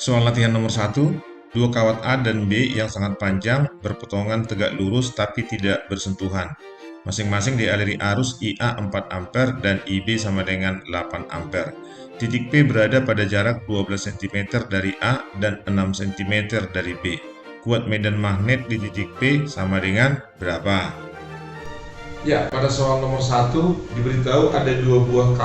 Soal latihan nomor 1, dua kawat A dan B yang sangat panjang berpotongan tegak lurus tapi tidak bersentuhan. Masing-masing dialiri arus IA 4 ampere dan IB sama dengan 8 ampere. Titik P berada pada jarak 12 cm dari A dan 6 cm dari B. Kuat medan magnet di titik P sama dengan berapa? Ya, pada soal nomor 1 diberitahu ada dua buah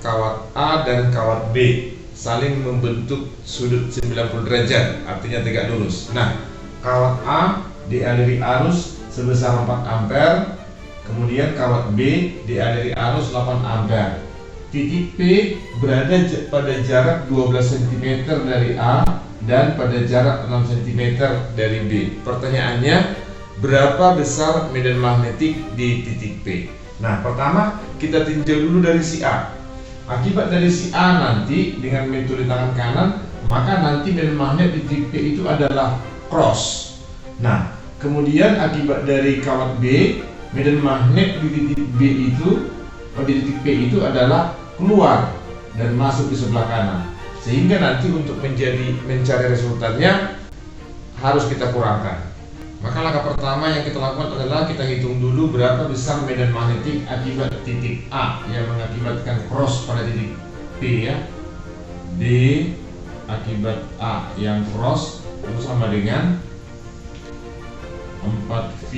kawat A dan kawat B saling membentuk sudut 90 derajat, artinya tegak lurus. Nah, kawat A dialiri arus sebesar 4 ampere, kemudian kawat B dialiri arus 8 ampere. Titik P berada pada jarak 12 cm dari A dan pada jarak 6 cm dari B. Pertanyaannya, berapa besar medan magnetik di titik P? Nah, pertama kita tinjau dulu dari si A. Akibat dari si A nanti dengan metode tangan kanan, maka nanti medan magnet di titik P itu adalah cross. Nah, kemudian akibat dari kawat B, medan magnet di titik B itu, di titik P itu adalah keluar dan masuk di sebelah kanan. Sehingga nanti untuk mencari resultannya harus kita kurangkan. Maka langkah pertama yang kita lakukan adalah kita hitung dulu berapa besar medan magnetik akibat titik A yang mengakibatkan cross pada titik P ya. D akibat A yang cross itu sama dengan 4V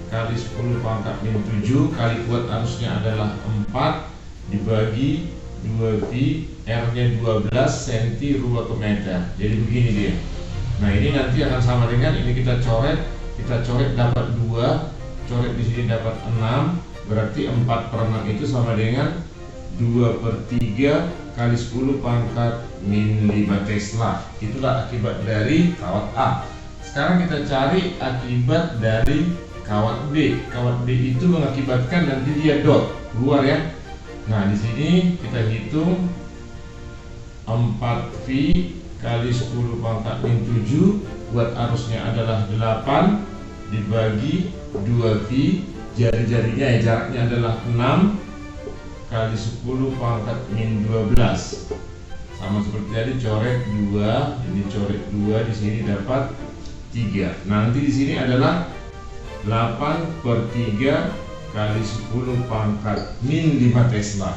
kali 10 pangkat min 7 kali kuat arusnya adalah 4 dibagi 2V, R nya 12 cm rubah ke meter. Jadi begini dia. Nah, ini nanti akan sama dengan ini kita coret dapat 2, coret di sini dapat 6, berarti 4/6 itu sama dengan 2/3 kali 10 pangkat min 5 Tesla. Itulah akibat dari kawat A. Sekarang kita cari akibat dari kawat B. Kawat B itu mengakibatkan nanti dia dot keluar ya. Nah, di sini kita hitung 4V kali 10 pangkat min 7, buat arusnya adalah 8 dibagi 2V, jari-jarinya ya, jaraknya adalah 6 kali 10 pangkat min 12. Sama seperti tadi, coret 2, ini coret 2, di sini dapat 3. Nanti di sini adalah 8/3 kali 10 pangkat min 5 Tesla.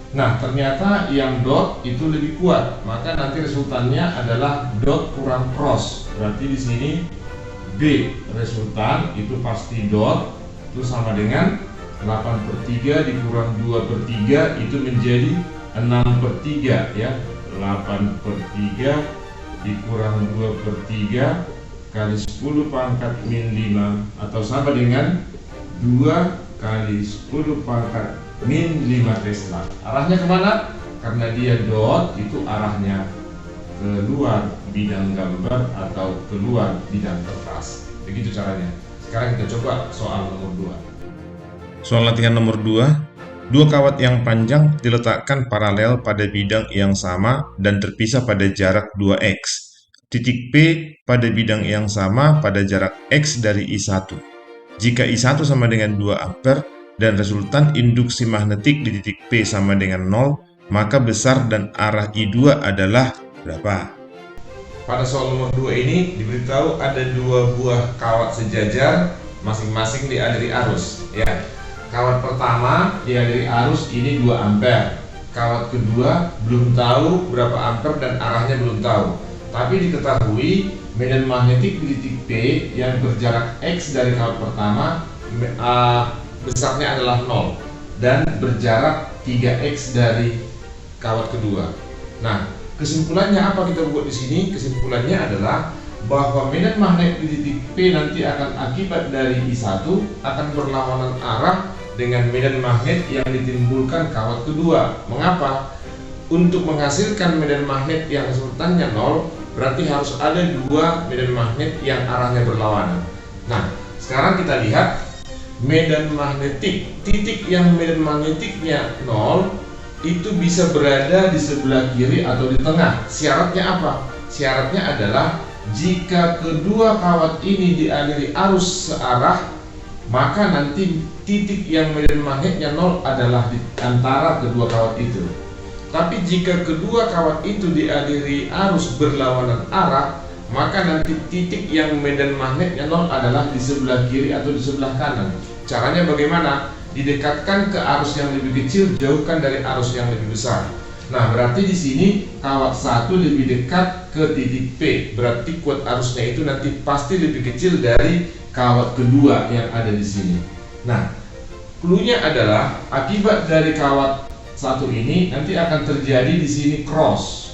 Nah, ternyata yang dot itu lebih kuat, maka nanti resultannya adalah dot kurang cross. Berarti di sini B resultan itu pasti dot itu sama dengan 8/3 dikurang 2/3 itu menjadi 6/3 ya. 8/3 dikurang 2/3 kali 10 pangkat min 5 atau sama dengan 2 kali 10 pangkat min 5 Tesla. Arahnya kemana? Karena dia dot itu arahnya keluar bidang gambar atau keluar bidang kertas. Begitu caranya. Sekarang kita coba soal nomor 2. Soal latihan nomor 2, dua kawat yang panjang diletakkan paralel pada bidang yang sama dan terpisah pada jarak 2x. Titik P pada bidang yang sama pada jarak X dari I1. Jika I1 sama dengan 2 ampere dan resultan induksi magnetik di titik P sama dengan 0, maka besar dan arah I2 adalah berapa? Pada soal nomor 2 ini diberitahu ada dua buah kawat sejajar masing-masing dialiri arus ya. Kawat pertama dialiri arus ini 2 ampere. Kawat kedua belum tahu berapa ampere dan arahnya belum tahu. Tapi diketahui medan magnetik di titik P yang berjarak X dari kawat pertama besarnya adalah 0 dan berjarak 3x dari kawat kedua. Nah, kesimpulannya apa kita buat di sini? Kesimpulannya adalah bahwa medan magnet di titik P nanti akan akibat dari I1 akan berlawanan arah dengan medan magnet yang ditimbulkan kawat kedua. Mengapa? Untuk menghasilkan medan magnet yang resultannya 0, berarti harus ada dua medan magnet yang arahnya berlawanan. Nah, sekarang kita lihat medan magnetik, titik yang medan magnetiknya 0 itu bisa berada di sebelah kiri atau di tengah. Syaratnya apa? Syaratnya adalah jika kedua kawat ini dialiri arus searah, maka nanti titik yang medan magnetnya 0 adalah di antara kedua kawat itu. Tapi jika kedua kawat itu dialiri arus berlawanan arah, maka nanti titik yang medan magnetnya nol adalah di sebelah kiri atau di sebelah kanan. Caranya bagaimana? Didekatkan ke arus yang lebih kecil, jauhkan dari arus yang lebih besar. Nah, berarti di sini kawat 1 lebih dekat ke titik P. Berarti kuat arusnya itu nanti pasti lebih kecil dari kawat kedua yang ada di sini. Nah, clue-nya adalah akibat dari kawat 1 ini nanti akan terjadi di sini cross.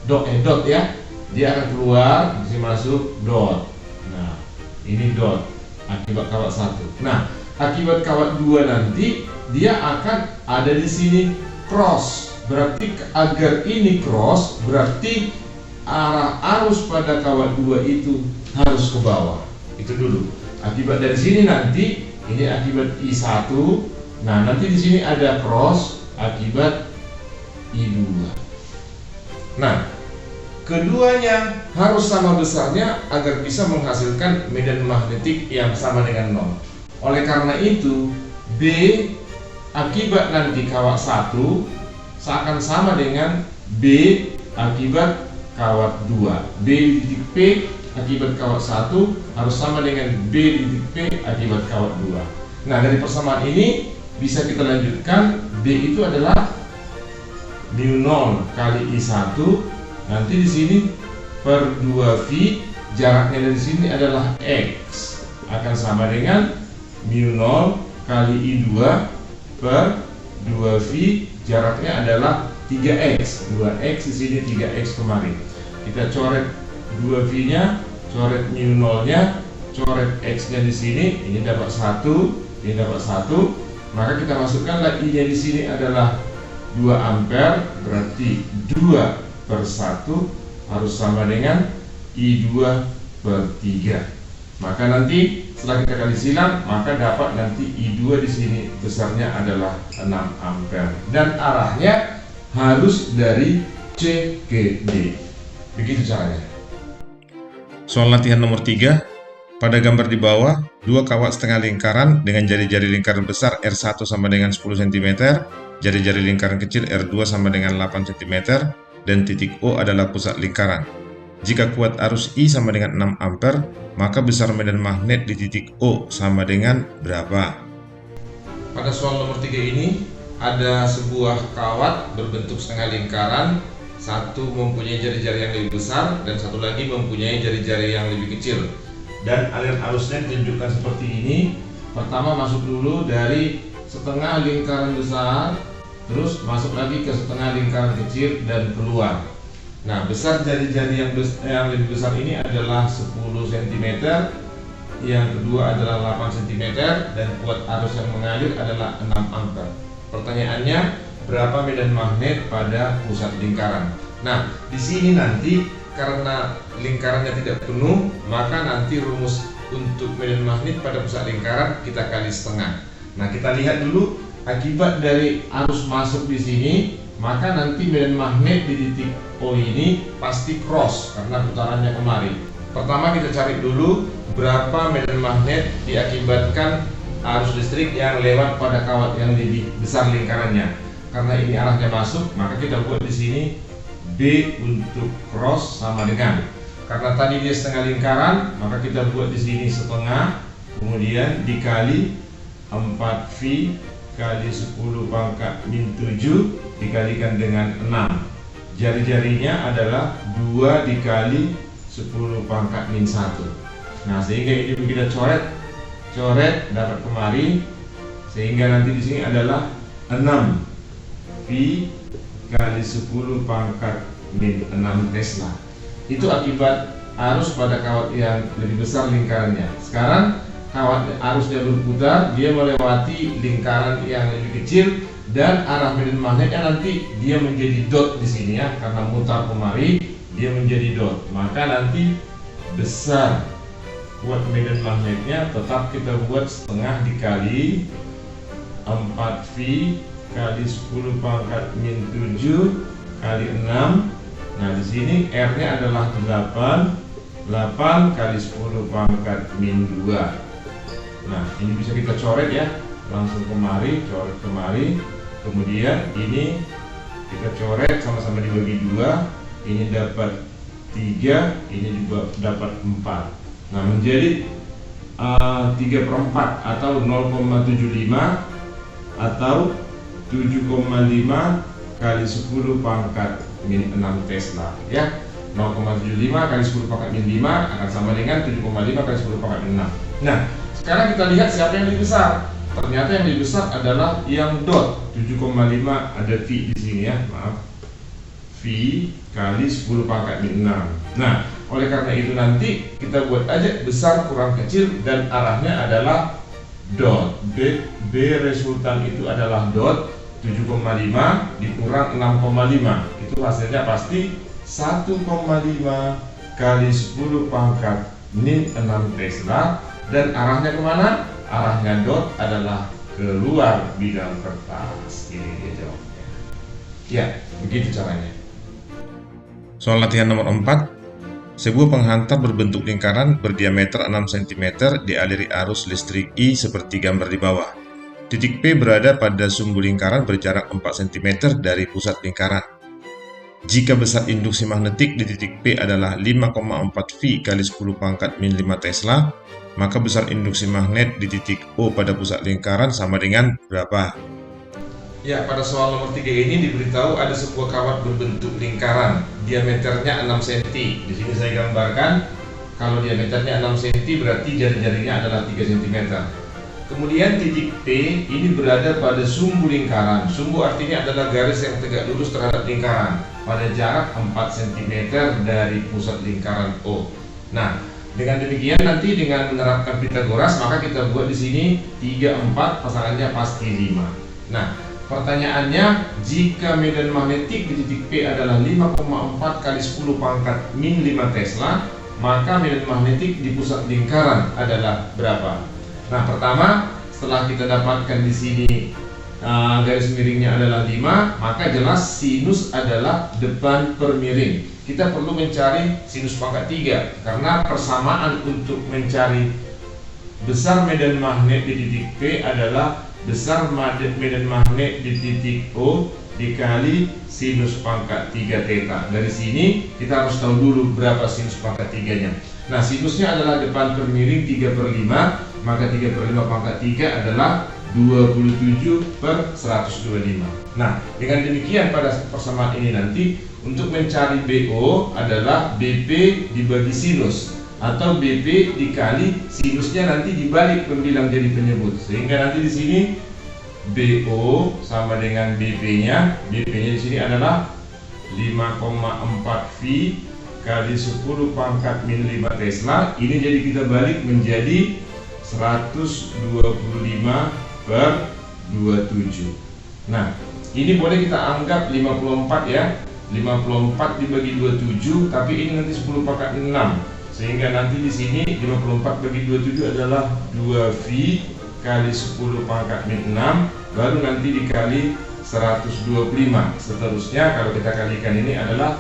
Dot ya. Dia akan keluar, di sini masuk dot. Nah, ini dot akibat kawat 1. Nah, akibat kawat 2 nanti dia akan ada di sini cross. Berarti agar ini cross, berarti arah arus pada kawat 2 itu harus ke bawah. Itu dulu. Akibat dari sini nanti ini akibat I1. Nah, nanti di sini ada cross akibat I2. Nah, keduanya harus sama besarnya agar bisa menghasilkan medan magnetik yang sama dengan nol. Oleh karena itu, B akibat nanti kawat 1 akan sama dengan B akibat kawat 2. B di titik P akibat kawat 1 harus sama dengan B di titik P akibat kawat 2. Nah, dari persamaan ini bisa kita lanjutkan. B itu adalah mu0 kali I1. Nanti di sini per 2V, jaraknya dari sini adalah X, akan sama dengan mu0 kali I2 per 2V, jaraknya adalah 3x. 2x di sini, 3x kemarin. Kita coret 2v-nya, coret mu0-nya, coret x-nya di sini. Ini dapat 1, ini dapat 1. Maka kita masukkanlah I-nya di sini adalah 2 ampere, berarti 2 per 1 harus sama dengan I2 per 3. Maka nanti setelah kita kali silang, maka dapat nanti I2 di sini besarnya adalah 6 ampere dan arahnya harus dari C ke D. Begitu caranya. Soal latihan nomor 3. Pada gambar di bawah, dua kawat setengah lingkaran dengan jari-jari lingkaran besar R1 sama dengan 10 cm, jari-jari lingkaran kecil R2 sama dengan 8 cm, dan titik O adalah pusat lingkaran. Jika kuat arus I sama dengan 6 ampere, maka besar medan magnet di titik O sama dengan berapa? Pada soal nomor 3 ini ada sebuah kawat berbentuk setengah lingkaran. Satu mempunyai jari-jari yang lebih besar dan satu lagi mempunyai jari-jari yang lebih kecil. Dan aliran arusnya ditunjukkan seperti ini. Pertama masuk dulu dari setengah lingkaran besar, terus masuk lagi ke setengah lingkaran kecil dan keluar. Nah, besar jari-jari yang lebih besar ini adalah 10 cm, yang kedua adalah 8 cm, dan kuat arus yang mengalir adalah 6 ampere. Pertanyaannya, berapa medan magnet pada pusat lingkaran? Nah, di sini nanti karena lingkarannya tidak penuh, maka nanti rumus untuk medan magnet pada pusat lingkaran kita kali setengah. Nah, kita lihat dulu akibat dari arus masuk di sini, maka nanti medan magnet di titik O ini pasti cross karena putarannya kemari. Pertama kita cari dulu berapa medan magnet diakibatkan arus listrik yang lewat pada kawat yang lebih besar lingkarannya. Karena ini arahnya masuk, maka kita buat di sini B untuk cross sama dengan, karena tadi dia setengah lingkaran, maka kita buat di sini setengah, kemudian dikali 4V kali 10 pangkat min 7 dikalikan dengan 6. Jari-jarinya adalah 2 dikali 10 pangkat min 1. Nah, sehingga ini kita coret dapat kemari, sehingga nanti di sini adalah 6V kali 10 pangkat min 6 Tesla. Itu akibat arus pada kawat yang lebih besar lingkarannya. Sekarang kawat arusnya berputar, dia melewati lingkaran yang lebih kecil, dan arah medan magnetnya nanti dia menjadi dot di sini ya, karena mutar kemari dia menjadi dot. Maka nanti besar kuat medan magnetnya tetap kita buat setengah dikali 4V kali 10 pangkat min 7 kali 6. Nah, di sini R-nya adalah 8 kali 10 pangkat min 2. Nah, ini bisa kita coret ya, langsung kemari, coret kemari. Kemudian ini kita coret sama-sama dibagi 2, ini dapat 3, ini juga dapat 4. Nah, menjadi 3/4 atau 0,75 atau 7,5 kali 10 pangkat min 6 Tesla ya. 0,75 kali 10 pangkat min 5 akan sama dengan 7,5 kali 10 pangkat min 6. Nah, sekarang kita lihat siapa yang lebih besar. Ternyata yang lebih besar adalah yang dot 7,5, ada V di sini ya, maaf, V kali 10 pangkat min 6. Nah, oleh karena itu nanti kita buat aja besar kurang kecil dan arahnya adalah dot. B resultan itu adalah dot 7,5 dikurang 6,5. Itu hasilnya pasti 1,5 kali 10 pangkat min 6 Tesla. Dan arahnya kemana? Arahnya dot adalah keluar bidang kertas. Ini dia jawabnya. Ya, begitu caranya. Soal latihan nomor 4. Sebuah penghantar berbentuk lingkaran berdiameter 6 cm dialiri arus listrik I seperti gambar di bawah. Titik P berada pada sumbu lingkaran berjarak 4 cm dari pusat lingkaran. Jika besar induksi magnetik di titik P adalah 5,4 V kali 10 pangkat min 5 Tesla, maka besar induksi magnet di titik O pada pusat lingkaran sama dengan berapa? Ya, pada soal nomor 3 ini diberitahu ada sebuah kawat berbentuk lingkaran, diameternya 6 cm. Di sini saya gambarkan, kalau diameternya 6 cm berarti jari-jarinya adalah 3 cm. Kemudian titik P ini berada pada sumbu lingkaran. Sumbu artinya adalah garis yang tegak lurus terhadap lingkaran pada jarak 4 cm dari pusat lingkaran O. Nah, dengan demikian nanti dengan menerapkan Pitagoras maka kita buat di sini 3, 4 pasangannya pasti 5. Nah, pertanyaannya, jika medan magnetik di titik P adalah 5,4 kali 10 pangkat min 5 Tesla, maka medan magnetik di pusat lingkaran adalah berapa? Nah, pertama, setelah kita dapatkan di sini garis miringnya adalah 5, maka jelas sinus adalah depan per miring. Kita perlu mencari sinus pangkat 3 karena persamaan untuk mencari besar medan magnet di titik P adalah besar medan magnet di titik O dikali sinus pangkat 3 theta. Dari sini kita harus tahu dulu berapa sinus pangkat 3-nya. Nah, sinusnya adalah depan per miring 3/5, maka 3/5 pangkat 3 adalah 27/125. Nah, dengan demikian pada persamaan ini nanti untuk mencari BO adalah BP dibagi sinus atau BP dikali sinusnya nanti dibalik pembilang jadi penyebut, sehingga nanti di sini BO sama dengan BP-nya. BP-nya di sini adalah 5,4 V kali 10 pangkat min 5 Tesla. Ini jadi kita balik menjadi 125/27. Nah, ini boleh kita anggap 54 ya. 54 dibagi 27, tapi ini nanti 10 pangkat 6. Sehingga nanti di sini 54 bagi 27 adalah 2V kali 10 pangkat min 6, baru nanti dikali 125. Seterusnya kalau kita kalikan ini adalah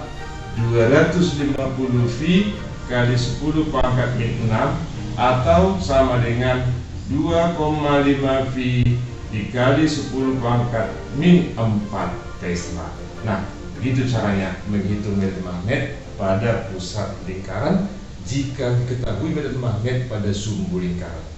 250V kali 10 pangkat min 6 atau sama dengan 2,5V dikali 10 pangkat min 4 Tesla. Nah, begitu caranya menghitung medan magnet pada pusat lingkaran jika diketahui medan magnet pada sumbu lingkaran.